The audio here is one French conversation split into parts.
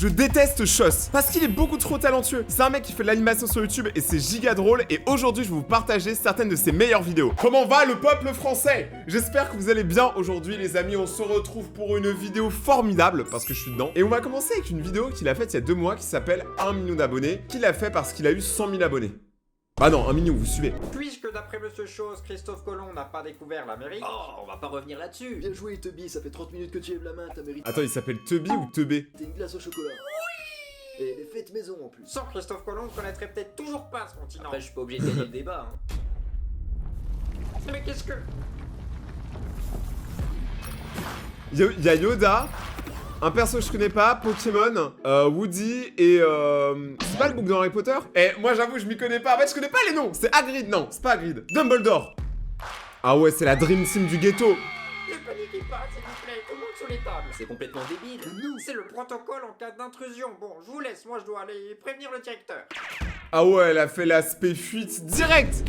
Je déteste Choss parce qu'il est beaucoup trop talentueux. C'est un mec qui fait de l'animation sur YouTube et c'est giga drôle. Et aujourd'hui, je vais vous partager certaines de ses meilleures vidéos. Comment va le peuple français? J'espère que vous allez bien aujourd'hui, les amis. On se retrouve pour une vidéo formidable parce que je suis dedans. Et on va commencer avec une vidéo qu'il a faite il y a 2 mois qui s'appelle 1 million d'abonnés. Qu'il a fait parce qu'il a eu 100 000 abonnés. Bah non, 1 million, vous suivez. Puisque d'après Monsieur Chose, Christophe Colomb n'a pas découvert l'Amérique... Oh, on va pas revenir là-dessus. Bien joué Tubby, ça fait 30 minutes que tu lèves la main, t'as mérité. Attends, il s'appelle Tubby ou Teubé? T'es une glace au chocolat. Oui. Et elle est faite maison en plus. Sans Christophe Colomb, on connaîtrait peut-être toujours pas ce continent. Après, je suis pas obligé de gagner le débat. Hein. Mais qu'est-ce que... Il y a Yoda, un perso que je connais pas, Pokémon, Woody et c'est pas le bouc dans Harry Potter? Eh, moi j'avoue, je m'y connais pas. En fait, je connais pas les noms. C'est Hagrid, non, c'est pas Hagrid. Dumbledore. Ah ouais, c'est la Dream Team du ghetto. Ne paniquez pas, s'il vous plaît, tout le monde sur les tables. C'est complètement débile. C'est le protocole en cas d'intrusion. Bon, je vous laisse, moi je dois aller prévenir le directeur. Ah ouais, elle a fait l'aspect fuite direct.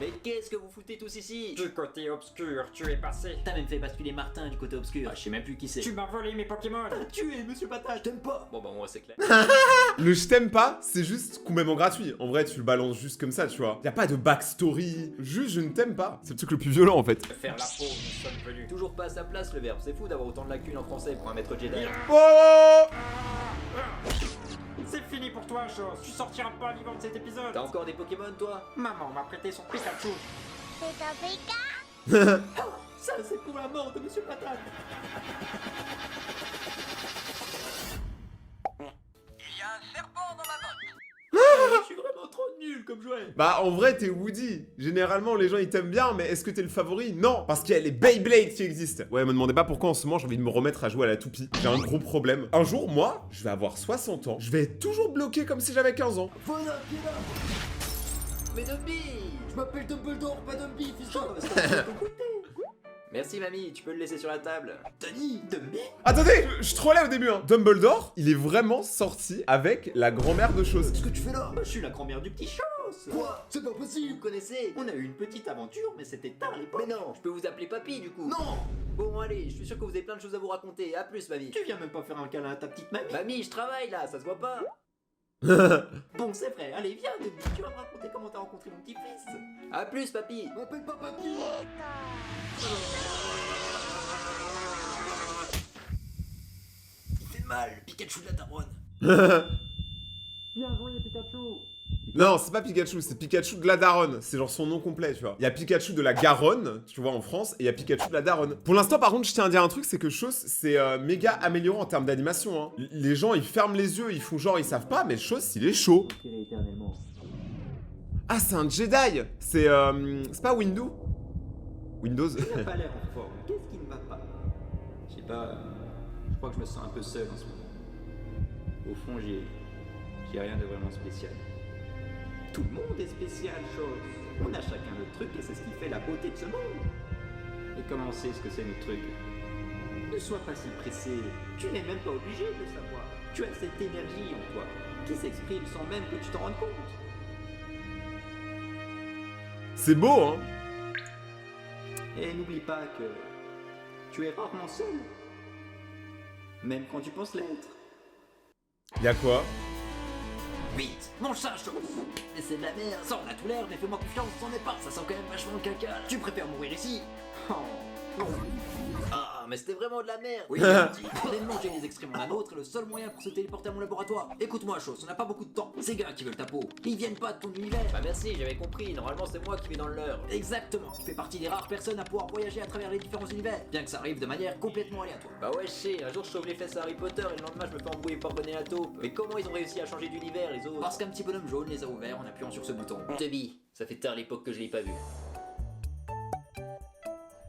Mais qu'est-ce que vous foutez tous ici? Du côté obscur, tu es passé. T'as même fait basculer Martin du côté obscur. Je sais même plus qui c'est. Tu m'as volé mes Pokémon. Tué, monsieur Patate. T'aimes pas? Bon bah moi c'est clair. Le je t'aime pas, c'est juste complètement gratuit. En vrai, tu le balances juste comme ça, tu vois. Y a pas de backstory. Juste, je ne t'aime pas. C'est le truc le plus violent en fait. Faire la peau, nous sommes venus. Toujours pas à sa place le verbe. C'est fou d'avoir autant de lacunes en français pour un maître Jedi. Oh! C'est fini pour toi, Chose. Tu sortiras pas vivant de cet épisode. T'as encore des Pokémon toi? Maman m'a prêté son Pikachu. Ça c'est pour la mort de monsieur Patate. Il y a un serpent dans ma botte. Je suis vraiment trop nul comme jouet. Bah en vrai t'es Woody. Généralement les gens ils t'aiment bien, mais est-ce que t'es le favori? Non, parce qu'il y a les Beyblade qui existent. Ouais, me demandez pas pourquoi en ce moment j'ai envie de me remettre à jouer à la toupie. J'ai un gros problème. Un jour, moi, je vais avoir 60 ans. Je vais être toujours bloqué comme si j'avais 15 ans. Voilà, qui est là? Mais Dumby. Je m'appelle Dumbledore, pas Dumby, fils de... Merci mamie, tu peux le laisser sur la table. Tani, Dumby? Attendez, je trollais au début hein. Dumbledore, il est vraiment sorti avec la grand-mère de Chose. qu'est-ce que tu fais là? Je suis la grand-mère du petit Chose. Quoi? C'est pas Vous possible. connaissez? On a eu une petite aventure, mais c'était tard à l'époque. Mais non. Je peux vous appeler papy du coup. Non. Bon allez, je suis sûr que vous avez plein de choses à vous raconter. À plus mamie. Tu viens même pas faire un câlin à ta petite mamie. Mamie, je travaille là, ça se voit pas. Bon c'est vrai, allez viens Dumby, tu vas me raconter comment t'as rencontré mon petit-fils. À plus papy. M'appelle pas papy. Il fait mal, Pikachu de la daronne. Bien joué, Pikachu. Non, c'est pas Pikachu, c'est Pikachu de la Daronne. C'est genre son nom complet, tu vois. Il y a Pikachu de la Garonne, tu vois, en France, et il y a Pikachu de la Daronne. Pour l'instant, par contre, je tiens à dire un truc, c'est que Chose, c'est méga amélioré en termes d'animation. Hein. Les gens, ils ferment les yeux, ils font genre, ils savent pas, mais Chose, il est chaud. Éternellement. Ah, c'est un Jedi. C'est pas Windows. Windows. Il n'a pas l'air en forme. Qu'est-ce qui ne va pas? Je sais pas. Je crois que je me sens un peu seul en ce moment. Au fond, j'ai rien de vraiment spécial. Tout le monde est spécial, Chose. On a chacun notre truc et c'est ce qui fait la beauté de ce monde. Et comment on sait ce que c'est notre truc? Ne sois pas si pressé. Tu n'es même pas obligé de le savoir. Tu as cette énergie en toi qui s'exprime sans même que tu t'en rendes compte. C'est beau, hein. Et n'oublie pas que tu es rarement seul. Même quand tu penses l'être. Y'a quoi? Vite, mange ça, Chose. Mais c'est de la merde, ça on a tout l'air, mais fais-moi confiance, c'en est pas, ça sent quand même vachement le caca. Tu préfères mourir ici? Oh. Ah, mais c'était vraiment de la merde. Oui, gentil. On est de manger les excréments d'un autre et le seul moyen pour se téléporter à mon laboratoire. Écoute-moi, Chose, on n'a pas beaucoup de temps. Ces gars qui veulent ta peau, ils viennent pas de ton univers. Bah merci, j'avais compris, normalement c'est moi qui vais dans le leur. Exactement, tu fais partie des rares personnes à pouvoir voyager à travers les différents univers, bien que ça arrive de manière complètement aléatoire. Bah ouais, je sais, un jour je sauve les fesses à Harry Potter et le lendemain je me fais embrouiller par Bonnet la taupe. Mais comment ils ont réussi à changer d'univers les autres? Parce qu'un petit bonhomme jaune les a ouverts en appuyant sur ce bouton. Tubby, ça fait tard l'époque que je l'ai pas vu.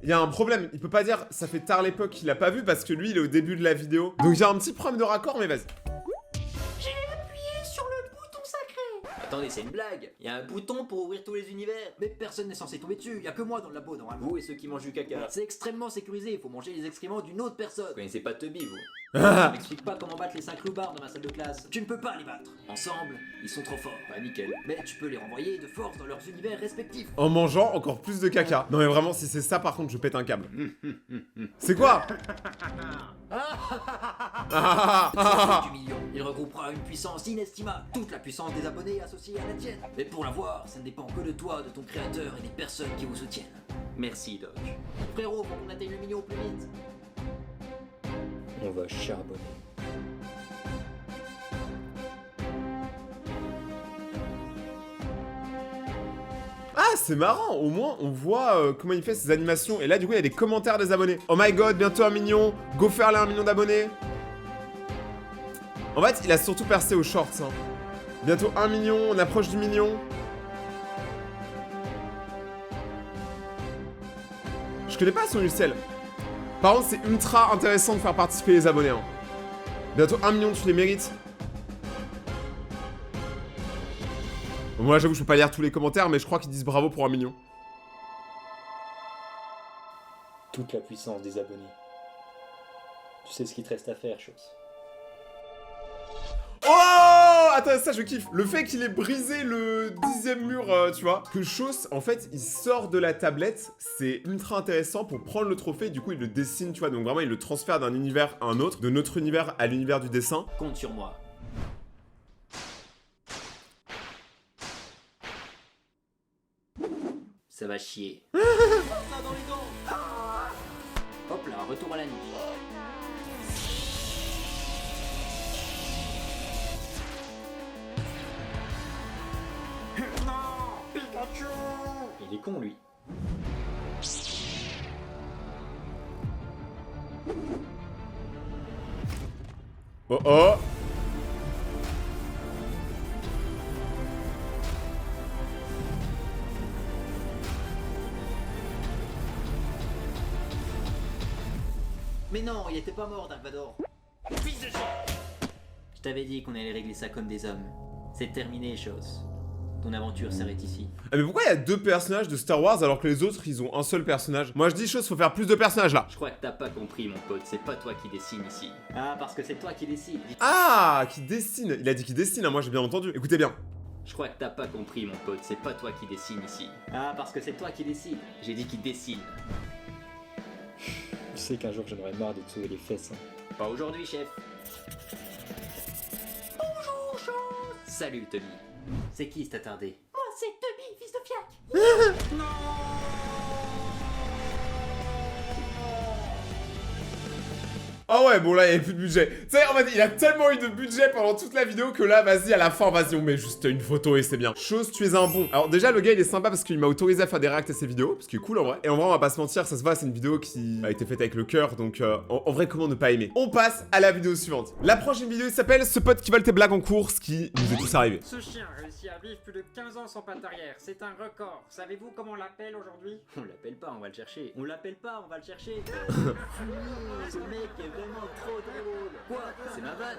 Il y a un problème, il peut pas dire ça fait tard l'époque qu'il a pas vu parce que lui il est au début de la vidéo. Donc il y a un petit problème de raccord, mais vas-y. J'ai appuyé sur le bouton sacré. Attendez, c'est une blague. Il y a un bouton pour ouvrir tous les univers. Mais personne n'est censé tomber dessus. Il y a que moi dans le labo normalement. Vous et ceux qui mangent du caca. C'est extrêmement sécurisé. Il faut manger les excréments d'une autre personne. Vous connaissez pas Tubby, vous? Je m'explique pas comment battre les 5 loupards dans ma salle de classe. Tu ne peux pas les battre. Ensemble, ils sont trop forts. Bah nickel. Mais tu peux les renvoyer de force dans leurs univers respectifs. En mangeant encore plus de caca. Non mais vraiment, si c'est ça par contre, je pète un câble. C'est quoi? Du million. Il regroupera une puissance inestimable. Toute la puissance des abonnés associée à la tienne. Mais pour l'avoir, ça ne dépend que de toi, de ton créateur et des personnes qui vous soutiennent. Merci, Doc. Frérot, faut qu'on atteigne le million au plus vite. On va charbonner. Ah, c'est marrant, au moins on voit comment il fait ses animations. Et là, du coup, il y a des commentaires des abonnés. Oh my god, bientôt 1 million. Go faire là 1 million d'abonnés. En fait, il a surtout percé aux shorts. Hein. Bientôt 1 million, on approche du million. Je connais pas son UCL. Par contre, c'est ultra intéressant de faire participer les abonnés. Hein. Bientôt 1 million, tu les mérites. Moi, j'avoue, je peux pas lire tous les commentaires, mais je crois qu'ils disent bravo pour 1 million. Toute la puissance des abonnés. Tu sais ce qu'il te reste à faire, chose. Oh! Attends, ça je kiffe. Le fait qu'il ait brisé le 10e mur, tu vois. Que Chose, en fait, il sort de la tablette. C'est ultra intéressant pour prendre le trophée. Du coup, il le dessine, tu vois. Donc vraiment, il le transfère d'un univers à un autre. De notre univers à l'univers du dessin. Compte sur moi. Ça va chier. Hop là, retour à la nuit. Non, Pikachu. Il est con, lui. Oh oh! Mais non, il était pas mort, Dark-Vador. Fils de chien. Je t'avais dit qu'on allait régler ça comme des hommes. C'est terminé, chose. Ton aventure s'arrête ici. Ah, mais pourquoi il y a 2 personnages de Star Wars alors que les autres, ils ont un seul personnage? Moi, je dis Chose, faut faire plus de personnages là. Je crois que t'as pas compris, mon pote. C'est pas toi qui dessine ici. Ah, parce que c'est toi qui décide. Ah, qui dessine. Il a dit qu'il dessine, hein, moi j'ai bien entendu. Écoutez bien. Je crois que t'as pas compris, mon pote. C'est pas toi qui dessine ici. Ah, parce que c'est toi qui décide. J'ai dit qu'il dessine. Tu sais qu'un jour j'en aurais marre de te sauver les fesses. Hein. Pas aujourd'hui, chef. Bonjour, chose. Salut, Tommy. C'est qui cet attardé? Moi, c'est Tommy, fils de fiac. Ah ouais, bon là, il y avait plus de budget. Tu sais, en fait, il a tellement eu de budget pendant toute la vidéo que là, vas-y, à la fin, vas-y, on met juste une photo et c'est bien. Chose, tu es un bon. Alors déjà, le gars, il est sympa parce qu'il m'a autorisé à faire des réacts à ses vidéos, parce qu'il est cool en vrai. Et en vrai, on va pas se mentir, ça se voit, c'est une vidéo qui a été faite avec le cœur, donc en vrai, comment ne pas aimer? On passe à la vidéo suivante. La prochaine vidéo, il s'appelle « Ce pote qui vole tes blagues en course » qui nous est tous arrivé. Ce chien réussit à vivre plus de 15 ans sans patte arrière. C'est un record. Savez-vous comment on l'appelle aujourd'hui? On l'appelle pas, on va le chercher. On l'appelle pas, on va le chercher. Ce mec est vraiment trop drôle. Quoi? C'est ma vanne.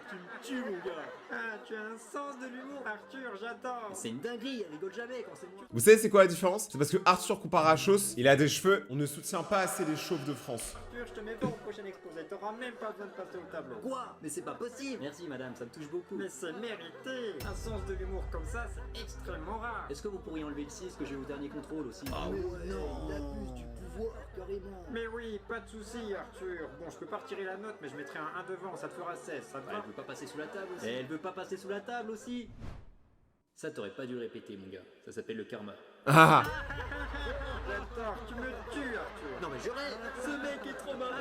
Tu me tues, mon gars. Ah, tu as un sens de l'humour, Arthur, j'adore. C'est une dinguerie, elle rigole jamais quand c'est moi. Vous savez c'est quoi la différence? C'est parce que Arthur comparé à Chose, il a des cheveux, on ne soutient pas assez les chauves de France. Arthur, je te mets pas au prochain exposé. T'auras même pas besoin de passer au tableau. Quoi? Mais c'est pas possible. Merci madame, ça me touche beaucoup. Mais c'est mérité. Un sens de l'humour comme ça, c'est extrêmement rare. Est-ce que vous pourriez enlever le 6 que j'ai au dernier contrôle aussi? Ah ouais, il abuse du pouvoir, carrément. Mais oui, pas de soucis, Arthur. Bon, je peux pas retirer la note, mais je mettrai un 1 devant, ça te fera 16, ça te va? Elle veut pas passer sous la table aussi. Et elle veut pas passer sous la table aussi. Ça t'aurais pas dû le répéter, mon gars. Ça s'appelle le karma. Ah. J'adore, tu me tues, Arthur. Non mais je rêve. Ce mec est trop marrant.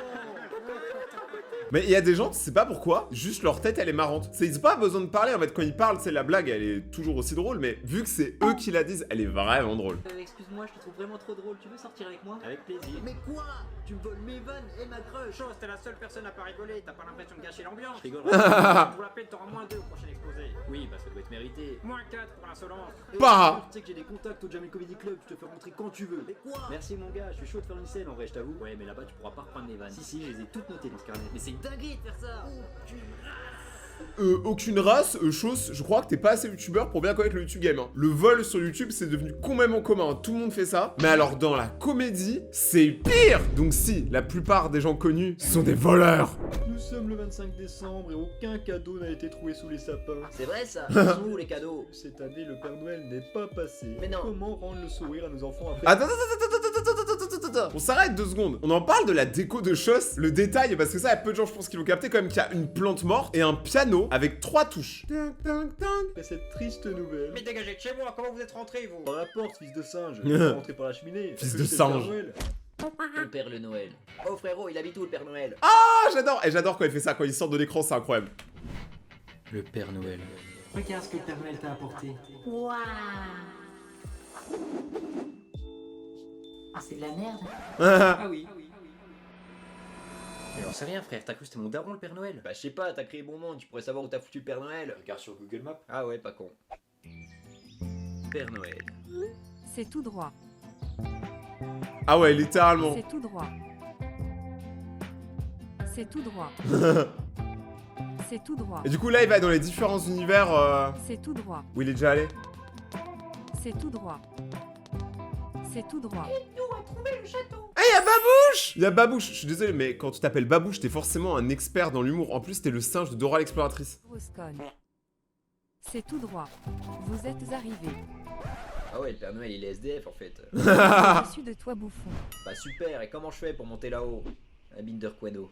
Mais il y a des gens, tu sais pas pourquoi, juste leur tête elle est marrante. Ils ont pas besoin de parler en fait, quand ils parlent, c'est la blague, elle est toujours aussi drôle, mais vu que c'est eux qui la disent, elle est vraiment drôle. Excuse-moi, je te trouve vraiment trop drôle. Tu veux sortir avec moi? Avec plaisir. Mais quoi? Tu me voles mes vannes et ma crush. Chose, t'es la seule personne à pas rigoler, t'as pas l'impression de gâcher l'ambiance. Je rigole. Pour la peine, t'auras moins 2 au prochain exposé. Oui, bah ça doit être mérité. Moins 4 pour l'insolence. Pas. Tu sais que j'ai des contacts au Jamel Comedy Club, je te fais rentrer quand tu veux. Mais quoi? Merci mon gars, je suis chaud de faire une scène en vrai, je t'avoue. Ouais, mais là-bas tu pourras pas reprendre mes vannes. Si, je les ai toutes notées dans ce carnet. Mais c'est une dinguerie de faire ça. Aucune race, Chose, je crois que t'es pas assez youtubeur pour bien connaître le YouTube game. Hein. Le vol sur YouTube, c'est devenu complètement commun, tout le monde fait ça. Mais alors dans la comédie, c'est pire. Donc si, la plupart des gens connus sont des voleurs. Nous sommes le 25 décembre et aucun cadeau n'a été trouvé sous les sapins. C'est vrai ça. Ils sont où les cadeaux? Cette année, le Père Noël n'est pas passé. Mais non. Comment rendre le sourire à nos enfants après... Attends, attends. On s'arrête 2 secondes. On en parle de la déco de Choss, le détail, parce que ça, il y a peu de gens, je pense, qui l'ont capté quand même, qu'il y a une plante morte et un piano avec 3 touches. Mais cette triste nouvelle. Mais dégagez de chez moi, comment vous êtes rentrés, vous? Par la porte, fils de singe. Rentré par la cheminée. Fils Est-ce de que c'est le Père singe. Noël? Le Père le Noël. Oh frérot, il habite où le Père Noël? Ah, j'adore. Et j'adore quand il fait ça, quand il sort de l'écran, c'est incroyable. Le Père Noël. Regarde ce que le Père Noël t'a apporté. Waouh. Ah, c'est de la merde. Ah oui. Mais j'en sais rien frère, t'as cru que c'était mon daron le Père Noël? Bah je sais pas, t'as créé bon monde, tu pourrais savoir où t'as foutu le Père Noël. Regarde sur Google Maps. Ah ouais, pas con. Père Noël. C'est tout droit. Ah ouais, littéralement. C'est tout droit. C'est tout droit. C'est tout droit. Et du coup, là, il va dans les différents univers C'est tout droit. où il est déjà allé. C'est tout droit. C'est tout droit. Nous, on a trouvé le château. Ah, il y a Babouche. Il y a Babouche. Je suis désolé, mais quand tu t'appelles Babouche, t'es forcément un expert dans l'humour. En plus, t'es le singe de Dora l'exploratrice. Roscon. C'est tout droit. Vous êtes arrivés. Ah ouais, le Père Noël il est SDF en fait. Au-dessus de toi, bouffon. Bah super, et comment je fais pour monter là-haut? Un Binder Quano.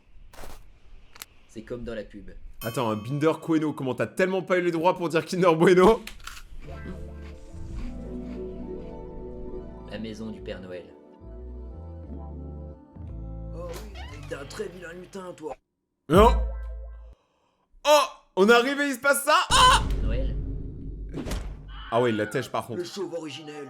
C'est comme dans la pub. Attends, un Binder Bueno, comment t'as tellement pas eu les droits pour dire Kinder Bueno? La maison du Père Noël. Oh oui, t'es un très vilain lutin toi. Non. Oh, on est arrivé, il se passe ça. Ah, Noël? ah ouais, il la tèche par contre. Le chauve originel.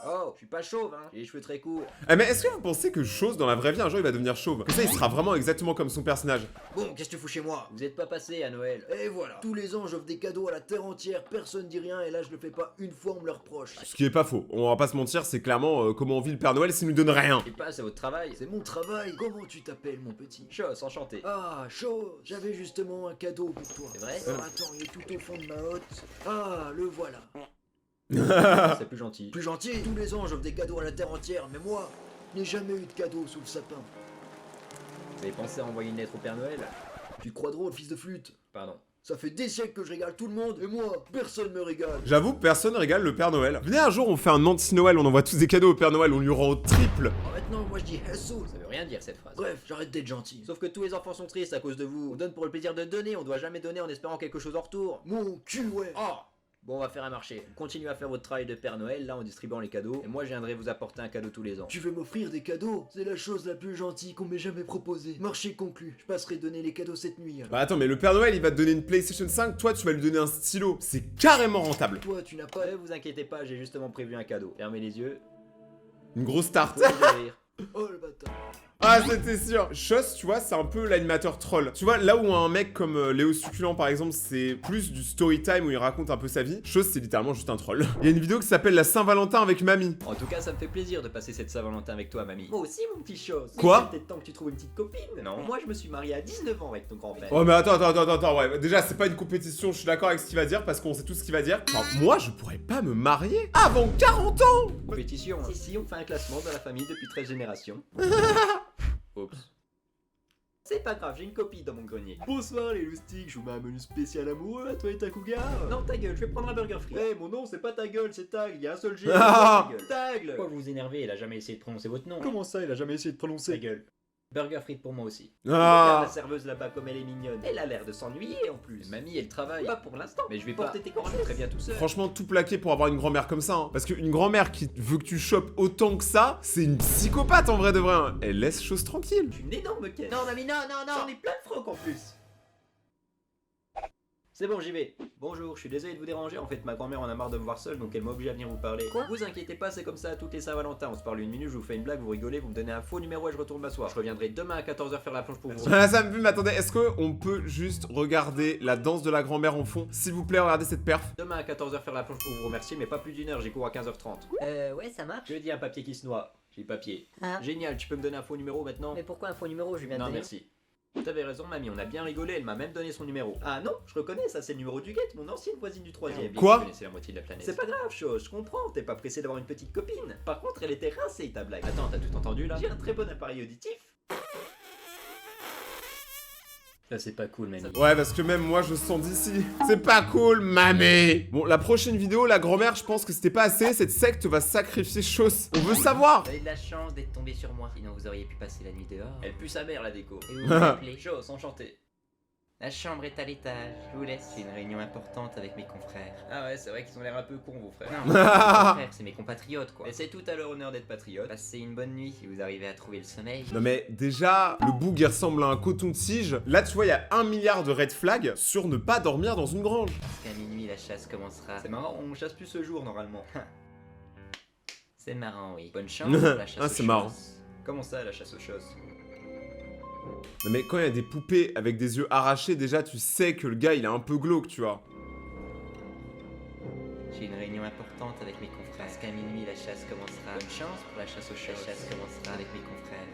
Oh, je suis pas chauve hein, j'ai les cheveux très courts. Eh, mais est-ce que vous pensez que Chose, dans la vraie vie, un jour, il va devenir chauve? Et ça, il sera vraiment exactement comme son personnage. Bon, qu'est-ce que tu fous chez moi? Vous êtes pas passé à Noël. Et voilà. Tous les ans, j'offre des cadeaux à la terre entière, personne dit rien, et là, je le fais pas une fois, on me le reproche. Ce qui est pas faux. On va pas se mentir, c'est clairement comment on vit le Père Noël s'il nous donne rien. Et pas, c'est votre travail. C'est mon travail. Comment tu t'appelles, mon petit? Chose, enchanté. Ah, Chose, j'avais justement un cadeau pour toi. C'est vrai? Attends, il est tout au fond de ma hotte. Ah, le voilà. C'est plus gentil. Plus gentil? Tous les ans, j'offre des cadeaux à la terre entière, mais moi, je n'ai jamais eu de cadeau sous le sapin. Vous avez pensé à envoyer une lettre au Père Noël? Tu crois drôle, fils de flûte? Pardon. Ça fait des siècles que je régale tout le monde, et moi, personne me régale. J'avoue, personne régale le Père Noël. Venez un jour, on fait un anti-Noël, on envoie tous des cadeaux au Père Noël, on lui rend au triple. Maintenant, moi je dis Hassou. Ça veut rien dire cette phrase. Bref, j'arrête d'être gentil. Sauf que tous les enfants sont tristes à cause de vous. On donne pour le plaisir de donner, on doit jamais donner en espérant quelque chose en retour. Mon cul, ouais. Oh. Bon, on va faire un marché. Continuez à faire votre travail de Père Noël, là en distribuant les cadeaux. Et moi, je viendrai vous apporter un cadeau tous les ans. Tu veux m'offrir des cadeaux? C'est la chose la plus gentille qu'on m'ait jamais proposée. Marché conclu. Je passerai donner les cadeaux cette nuit. Alors. Bah attends, mais le Père Noël, il va te donner une PlayStation 5, toi, tu vas lui donner un stylo. C'est carrément rentable. Toi, tu n'as pas. Ne vous inquiétez pas, j'ai justement prévu un cadeau. Fermez les yeux. Une grosse tarte. Vous pouvez rire. Oh le bâtard. Ah, c'était sûr. Chose, tu vois, c'est un peu l'animateur troll. Tu vois, là où un mec comme Léo Succulent, par exemple, c'est plus du story time où il raconte un peu sa vie, Chose, c'est littéralement juste un troll. Il y a une vidéo qui s'appelle la Saint-Valentin avec mamie. En tout cas, ça me fait plaisir de passer cette Saint-Valentin avec toi, mamie. Moi aussi, mon petit Chose. Quoi? C'est peut-être temps que tu trouves une petite copine. Non. Moi, je me suis marié à 19 ans avec ton grand-père. Oh, mais attends, ouais. Déjà, c'est pas une compétition, je suis d'accord avec ce qu'il va dire, parce qu'on sait tout ce qu'il va dire. Enfin, moi, je pourrais pas me marier avant 40 ans. Compétition. Si, on fait un classement dans la famille depuis 13 générations. Oups. C'est pas grave, j'ai une copie dans mon grenier. Bonsoir les loustiques, je vous mets un menu spécial amoureux à toi et ta cougar. Non, ta gueule, je vais prendre un burger free. Eh, mon nom c'est pas ta gueule, c'est Tag, il y a un seul G. Ah. Ta gueule. Tagle. Pourquoi vous vous énervez? Il a jamais essayé de prononcer votre nom. Comment ça, il a jamais essayé de Ta prononcer? gueule. Burger frites pour moi aussi. Ah. Regarde la serveuse là-bas comme elle est mignonne. Elle a l'air de s'ennuyer en plus. Mamie, elle travaille. Pas pour l'instant. Mais je vais porter tes courses très bien tout seul. Franchement, tout plaqué pour avoir une grand-mère comme ça. Hein. Parce qu'une grand-mère qui veut que tu chopes autant que ça, c'est une psychopathe en vrai de vrai. Hein. Elle laisse Chose tranquille. Je suis une énorme caisse. Non, mamie, non, non, J'en non. ai plein de frocs en plus. C'est bon, j'y vais. Bonjour, je suis désolé de vous déranger. En fait, ma grand-mère en a marre de me voir seul, donc elle m'a obligé à venir vous parler. Quoi? Vous inquiétez pas, c'est comme ça à toutes les Saint-Valentin. On se parle une minute, je vous fais une blague, vous rigolez, vous me donnez un faux numéro et je retourne m'asseoir. Je reviendrai demain à 14h faire la plonge pour vous. Ah, ça me mais attendez, est-ce qu'on peut juste regarder la danse de la grand-mère en fond? S'il vous plaît, regardez cette perf. Demain à 14h faire la plonge pour vous remercier, mais pas plus d'une heure, j'ai cours à 15h30. Ouais, ça marche. Je dis un papier qui se noie. J'ai papier. Ah. Génial, tu peux me donner un faux numéro maintenant? Mais pourquoi un faux numéro? Je viens de Non, donner. merci. T'avais raison, mamie, on a bien rigolé, elle m'a même donné son numéro. Ah non, je reconnais, ça c'est le numéro du guette, mon ancienne voisine du 3ème. Quoi? Vous connaissez la moitié de la planète. C'est pas grave, Chose, je comprends, t'es pas pressé d'avoir une petite copine. Par contre, elle était rincée ta blague. Attends, t'as tout entendu là? J'ai un très bon appareil auditif. Là, c'est pas cool, mamie. Ouais, parce que même moi, je sens d'ici. C'est pas cool, mamie. Bon, la prochaine vidéo, la grand-mère, je pense que c'était pas assez. Cette secte va sacrifier Chose. On veut savoir. Vous avez de la chance d'être tombé sur moi, sinon vous auriez pu passer la nuit dehors. Elle pue sa mère la déco. Et vous m'appelez. Chose, enchanté. La chambre est à l'étage, je vous laisse. J'ai une réunion importante avec mes confrères. Ah ouais, c'est vrai qu'ils ont l'air un peu cons, vos frères. Non, mes confrères, c'est mes compatriotes quoi. Mais c'est tout à leur honneur d'être patriote. Passez une bonne nuit si vous arrivez à trouver le sommeil. Non mais déjà, le boug il ressemble à un coton-tige. Là tu vois, il y a 1 milliard de red flags sur ne pas dormir dans une grange. Parce qu'à minuit la chasse commencera. C'est marrant, on chasse plus ce jour normalement. C'est marrant, oui. Bonne chance pour la chasse Ah, aux c'est marrant. choses. Comment ça, la chasse aux choses? Non mais quand il y a des poupées avec des yeux arrachés, déjà tu sais que le gars il est un peu glauque, tu vois. J'ai une réunion importante avec mes confrères. Parce qu'à minuit la chasse commencera. Bonne chance pour la chasse aux choses. La chasse commencera avec mes confrères.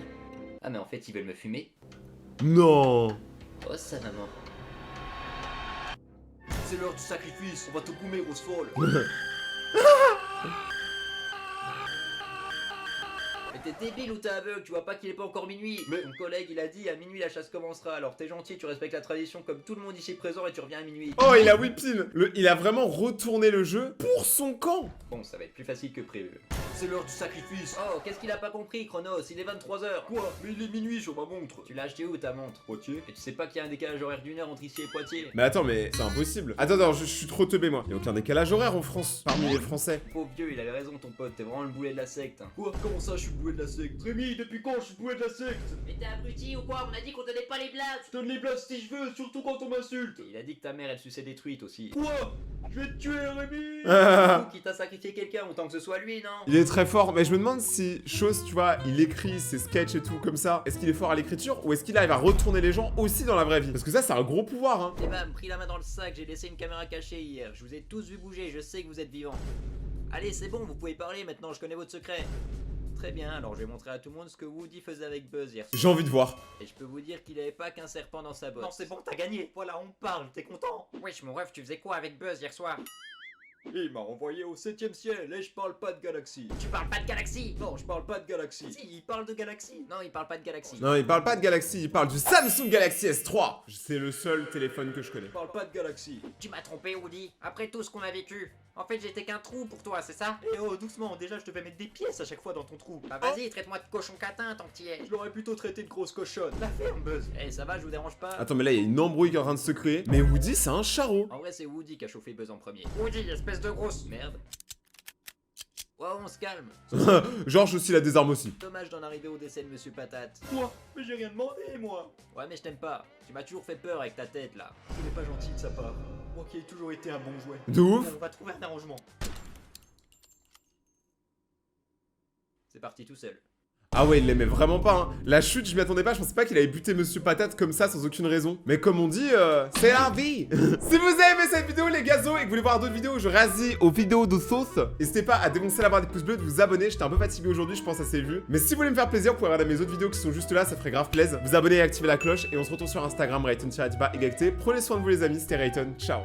Ah mais en fait ils veulent me fumer. Non. Oh ça maman. C'est l'heure du sacrifice, on va te goumer, grosse folle. Mais t'es débile ou t'es aveugle, tu vois pas qu'il est pas encore minuit. Mais ton collègue il a dit à minuit la chasse commencera, alors t'es gentil, tu respectes la tradition comme tout le monde ici présent et tu reviens à minuit. Oh, il a whippin. Il a vraiment retourné le jeu pour son camp. Bon, ça va être plus facile que prévu. C'est l'heure du sacrifice. Oh qu'est-ce qu'il a pas compris Chronos, il est 23h. Quoi? Mais il est minuit sur ma montre. Tu l'as acheté où ta montre? Poitiers. Et tu sais pas qu'il y a un décalage horaire d'1 heure entre ici et Poitiers? Mais attends, mais c'est impossible. Attends, je suis trop teubé moi. Il y a aucun décalage horaire en France, parmi les Français. Pauvre vieux, il avait raison ton pote, t'es vraiment le boulet de la secte. Hein. Quoi? Comment ça je suis le boulet de la secte? Rémi, depuis quand je suis le boulet de la secte? Mais t'es abruti ou quoi? On a dit qu'on donnait pas les blagues. Je donne les blagues si je veux, surtout quand on m'insulte. Il a dit que ta mère elle suçait des truites aussi. Quoi? Je vais te tuer, Rémi. Ah. Qui t'a sacrifié quelqu'un, autant que ce soit lui, non? Il est très fort, mais je me demande si Chose, tu vois, il écrit ses sketchs et tout comme ça. Est-ce qu'il est fort à l'écriture ou est-ce qu'il arrive à retourner les gens aussi dans la vraie vie? Parce que ça, c'est un gros pouvoir, hein. Et bam, pris la main dans le sac, j'ai laissé une caméra cachée hier. Je vous ai tous vu bouger, je sais que vous êtes vivants. Allez, c'est bon, vous pouvez parler maintenant, je connais votre secret. Très bien, alors je vais montrer à tout le monde ce que Woody faisait avec Buzz hier soir. J'ai envie de voir. Et je peux vous dire qu'il avait pas qu'un serpent dans sa botte. Non, c'est bon, t'as gagné. Voilà, on parle, t'es content? Wesh, mon ref, tu faisais quoi avec Buzz hier soir? Il m'a envoyé au 7ème ciel et je parle pas de galaxie. Tu parles pas de galaxie? Non, je parle pas de galaxie. Si, il parle de galaxie. Non, il parle pas de galaxie. Non, il parle pas de Galaxy, il parle du Samsung Galaxy S3. C'est le seul téléphone que je connais. Je parle pas de galaxie. Tu m'as trompé, Woody. Après tout ce qu'on a vécu. En fait, j'étais qu'un trou pour toi, c'est ça? Eh oh, doucement, déjà je te fais mettre des pièces à chaque fois dans ton trou. Bah vas-y, traite-moi de cochon catin tant que t'y es. Je l'aurais plutôt traité de grosse cochonne. La ferme, Buzz. Eh, ça va, je vous dérange pas? Attends, mais là, il y a une embrouille qui est en train de se créer. Mais Woody, c'est un charreau. En vrai, c'est Woody qui a chauffé Buzz en premier. Woody, espèce de grosse. Merde. Wow, on se calme. Georges aussi, la désarme aussi. Dommage d'en arriver au décès de Monsieur Patate. Quoi? Mais j'ai rien demandé, moi. Ouais, mais je t'aime pas. Tu m'as toujours fait peur avec ta tête là. Ce n'est pas gentil de sa part. Moi qui ai toujours été un bon jouet. De ouf. On va trouver un arrangement. C'est parti tout seul. Ah ouais, il l'aimait vraiment pas, hein. La chute, je m'y attendais pas, je pensais pas qu'il avait buté Monsieur Patate comme ça sans aucune raison. Mais comme on dit, c'est la vie. Si vous avez aimé cette vidéo, les gazos, et que vous voulez voir d'autres vidéos où je rassis aux vidéos de sauce, n'hésitez pas à défoncer la barre des pouces bleus, de vous abonner. J'étais un peu fatigué aujourd'hui, je pense assez vu. Mais si vous voulez me faire plaisir, vous pouvez regarder mes autres vidéos qui sont juste là, ça ferait grave plaisir. Vous abonner et activer la cloche, et on se retrouve sur Instagram, Rayton_égalité. Prenez soin de vous les amis, c'était Rayton, ciao.